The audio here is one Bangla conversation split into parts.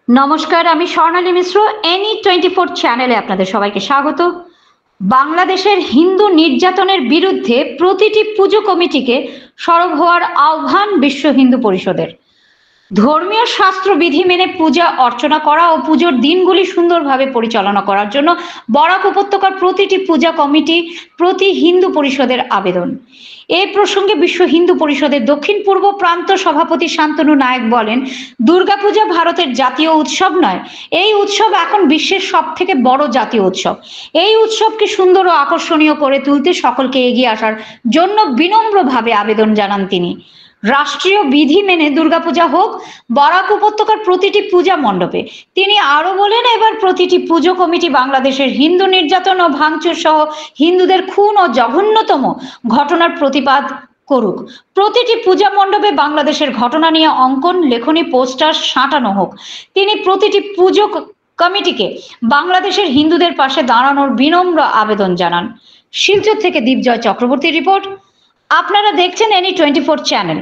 নমস্কার, আমি স্বর্ণালী মিশ্র। NE24 চ্যানেলে আপনাদের সবাইকে স্বাগত। বাংলাদেশের হিন্দু নির্যাতনের বিরুদ্ধে প্রতিটি পুজো কমিটিকে সরব হওয়ার আহ্বান বিশ্ব হিন্দু পরিষদের। ধর্মীয় শাস্ত্র বিধি মেনে পূজা অর্চনা করা ও পুজোর দিনগুলি সুন্দরভাবে পরিচালনা করার জন্য বরাক উপত্যকার প্রতিটি পূজা কমিটি প্রতি হিন্দু পরিষদের আবেদন। এই প্রসঙ্গে বিশ্ব হিন্দু পরিষদের দক্ষিণ পূর্ব প্রান্ত সভাপতি শান্তনু নায়েক বলেন, দুর্গাপূজা ভারতের জাতীয় উৎসব নয়, এই উৎসব এখন বিশ্বের সব থেকে বড় জাতীয় উৎসব। এই উৎসবকে সুন্দর ও আকর্ষণীয় করে তুলতে সকলকে এগিয়ে আসার জন্য বিনম্রভাবে আবেদন জানান তিনি। রাষ্ট্রীয় বিধি মেনে দুর্গাপূজা হোক বরাক উপত্যকার প্রতিটি পূজা মণ্ডপে। তিনি আরো বলেন, এবার প্রতিটি পুজো কমিটি বাংলাদেশের হিন্দু নির্যাতন ও ভাঙচুর সহ হিন্দুদের খুন ও জঘন্যতম ঘটনার প্রতিবাদ করুক। প্রতিটি পূজা মণ্ডপে বাংলাদেশের ঘটনা নিয়ে অঙ্কন, লেখনী, পোস্টার সাঁটানো হোক। তিনি প্রতিটি পুজো কমিটিকে বাংলাদেশের হিন্দুদের পাশে দাঁড়ানোর বিনম্র আবেদন জানান। শিলচর থেকে দীপজয় চক্রবর্তী রিপোর্ট। আপনারা দেখছেন NE24 চ্যানেল।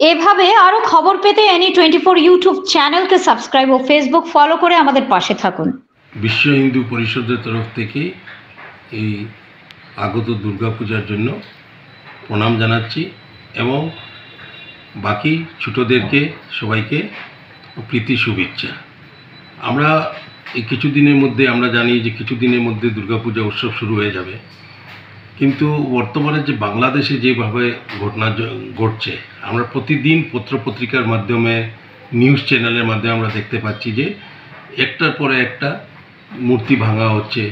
এভাবে আরো খবর পেতে NE24 ইউটিউব চ্যানেলকে সাবস্ক্রাইব ও ফেসবুক ফলো করে আমাদের পাশে থাকুন। বিশ্ব হিন্দু পরিষদের তরফ থেকে এই আগত দুর্গাপূজার জন্য প্রণাম জানাচ্ছি এবং বাকি ছোটদেরকে সবাইকে প্রীতি শুভেচ্ছা। আমরা এই কিছুদিনের মধ্যে আমরা জানি যে কিছুদিনের মধ্যে দুর্গাপূজা উৎসব শুরু হয়ে যাবে, কিন্তু বর্তমানে যে বাংলাদেশে যেভাবে ঘটনা ঘটছে, আমরা প্রতিদিন পত্রপত্রিকার মাধ্যমে, নিউজ চ্যানেলের মাধ্যমে আমরা দেখতে পাচ্ছি যে একটার পরে একটা মূর্তি ভাঙা হচ্ছে,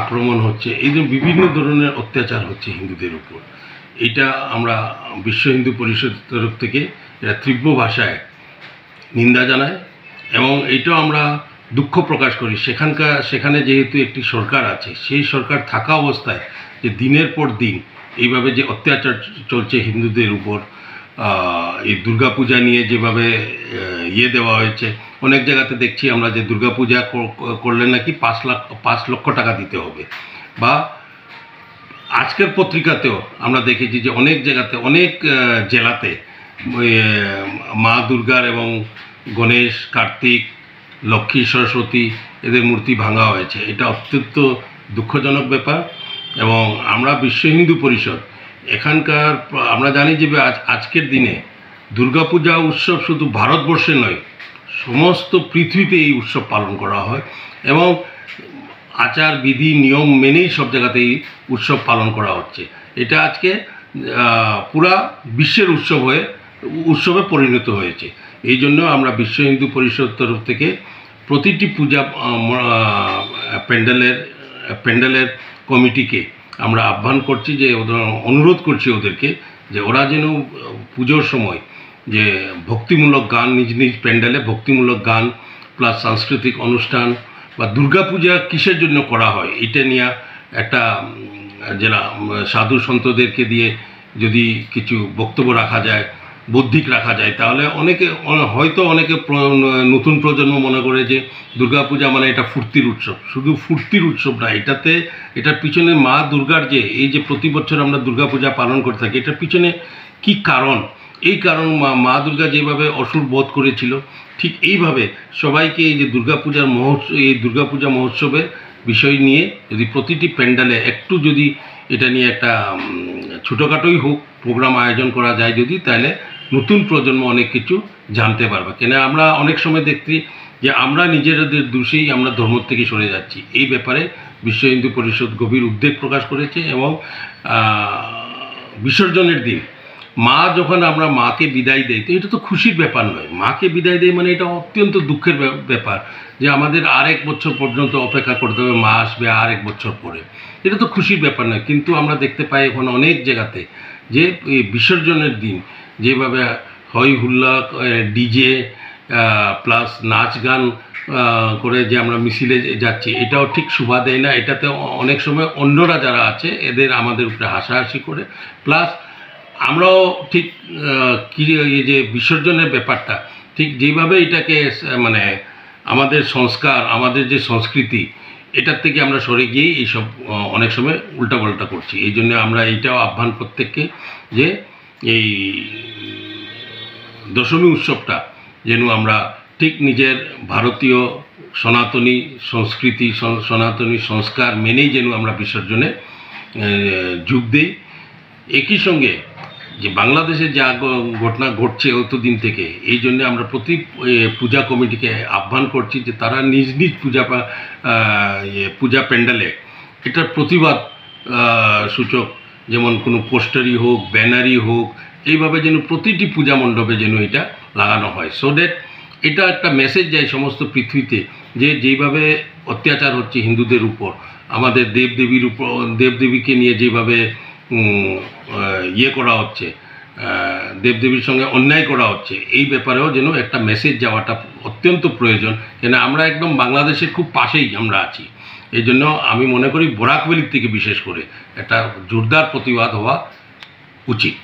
আক্রমণ হচ্ছে, এই যে বিভিন্ন ধরনের অত্যাচার হচ্ছে হিন্দুদের উপর। এটা আমরা বিশ্ব হিন্দু পরিষদের তরফ থেকে এটা তীব্র ভাষায় নিন্দা জানায় এবং এইটাও আমরা দুঃখ প্রকাশ করি। সেখানে যেহেতু একটি সরকার আছে, সেই সরকার থাকা অবস্থায় যে দিনের পর দিন এইভাবে যে অত্যাচার চলছে হিন্দুদের উপর, এই দুর্গাপূজা নিয়ে যেভাবে দেওয়া হয়েছে, অনেক জায়গাতে দেখছি আমরা যে দুর্গাপূজা করলে নাকি 5 লক্ষ টাকা দিতে হবে, বা আজকের পত্রিকাতেও আমরা দেখেছি যে অনেক জায়গাতে, অনেক জেলাতে মা দুর্গার এবং গণেশ, কার্তিক, লক্ষ্মী, সরস্বতী এদের মূর্তি ভাঙা হয়েছে। এটা অত্যন্ত দুঃখজনক ব্যাপার এবং আমরা বিশ্ব হিন্দু পরিষদ এখানকার, আমরা জানি যে আজকের দিনে দুর্গাপূজা উৎসব শুধু ভারতবর্ষে নয়, সমস্ত পৃথিবীতে এই উৎসব পালন করা হয় এবং আচার বিধি নিয়ম মেনেই সব জায়গাতেই উৎসব পালন করা হচ্ছে। এটা আজকে পুরা বিশ্বের উৎসবে পরিণত হয়েছে। এই জন্য আমরা বিশ্ব হিন্দু পরিষদ তরফ থেকে প্রতিটি পূজা প্যান্ডেলের কমিটিকে আমরা আহ্বান করছি, যে অনুরোধ করছি ওদেরকে যে ওরা যেন পুজোর সময় যে ভক্তিমূলক গান, নিজ নিজ প্যান্ডেলে ভক্তিমূলক গান প্লাস সাংস্কৃতিক অনুষ্ঠান বা দুর্গাপূজা কিসের জন্য করা হয় এটা নিয়ে একটা যারা সাধু সন্তদেরকে দিয়ে যদি কিছু বক্তব্য রাখা যায়, বৌদ্ধিক রাখা যায়, তাহলে হয়তো অনেকে নতুন প্রজন্ম মনে করে যে দুর্গাপূজা মানে এটা ফুর্তির উৎসব। শুধু ফুর্তির উৎসব না, এটার পিছনে মা দুর্গার যে এই যে প্রতি বছর আমরা দুর্গাপূজা পালন করে থাকি, এটার পিছনে কি কারণ, এই কারণ মা দুর্গা যেভাবে অসুর বধ করেছিল, ঠিক এইভাবে সবাইকে এই যে দুর্গাপূজা মহোৎসবের বিষয় নিয়ে যদি প্রতিটি প্যান্ডেলে একটু যদি এটা নিয়ে একটা ছোটোখাটোই হোক প্রোগ্রাম আয়োজন করা যায় যদি, তাহলে নতুন প্রজন্ম অনেক কিছু জানতে পারবে। কেন আমরা অনেক সময় দেখছি যে আমরা নিজেদের দোষেই আমরা ধর্ম থেকে সরে যাচ্ছি। এই ব্যাপারে বিশ্ব হিন্দু পরিষদ গভীর উদ্বেগ প্রকাশ করেছে এবং বিসর্জনের দিন যখন আমরা মাকে বিদায় দেই, তো এটা তো খুশির ব্যাপার নয়। মাকে বিদায় দেয় মানে এটা অত্যন্ত দুঃখের ব্যাপার, যে আমাদের আরেক বছর পর্যন্ত অপেক্ষা করতে হবে, মা আসবে আরেক বছর পরে। এটা তো খুশির ব্যাপার নয়। কিন্তু আমরা দেখতে পাই এখন অনেক জায়গাতে যে বিসর্জনের দিন যেভাবে হই হুল্লা, ডিজে প্লাস নাচ গান করে যে আমরা মিছিলে যাচ্ছি, এটাও ঠিক শোভা দেয় না। এটাতে অনেক সময় অন্যরা যারা আছে এদের আমাদের উপরে হাসাহাসি করে, প্লাস আমরাও ঠিক এই যে বিসর্জনের ব্যাপারটা ঠিক যেভাবে এটাকে মানে আমাদের সংস্কার, আমাদের যে সংস্কৃতি, এটার থেকে আমরা সরে গিয়েই এইসব অনেক সময় উল্টাপাল্টা করছি। এই জন্য আমরা এইটাও আহ্বান প্রত্যেককে যে এই দশমী উৎসবটা যেন আমরা ঠিক নিজের ভারতীয় সনাতনী সংস্কৃতি সনাতনী সংস্কার মেনেই যেন আমরা বিসর্জনে যোগ দিই। একই সঙ্গে যে বাংলাদেশে যা ঘটনা ঘটছে অতদিন থেকে, এই জন্য আমরা প্রতি পূজা কমিটিকে আহ্বান করছি যে তারা নিজ নিজ পূজা প্যান্ডেলে এটার প্রতিবাদ সূচক, যেমন কোনো পোস্টারই হোক, ব্যানারই হোক, এইভাবে যেন প্রতিটি পূজা মণ্ডপে যেন এটা লাগানো হয়, সো দ্যাট এটা একটা মেসেজ যায় সমস্ত পৃথিবীতে যে যেইভাবে অত্যাচার হচ্ছে হিন্দুদের উপর, আমাদের দেবদেবীর উপর, দেবদেবীকে নিয়ে যেভাবে করা হচ্ছে, দেবদেবীর সঙ্গে অন্যায় করা হচ্ছে, এই ব্যাপারেও যেন একটা মেসেজ যাওয়াটা অত্যন্ত প্রয়োজন। কেন আমরা একদম বাংলাদেশের খুব পাশেই আমরা আছি, এই জন্য আমি মনে করি বরাক ভ্যালির থেকে বিশেষ করে একটা জোরদার প্রতিবাদ হওয়া উচিত।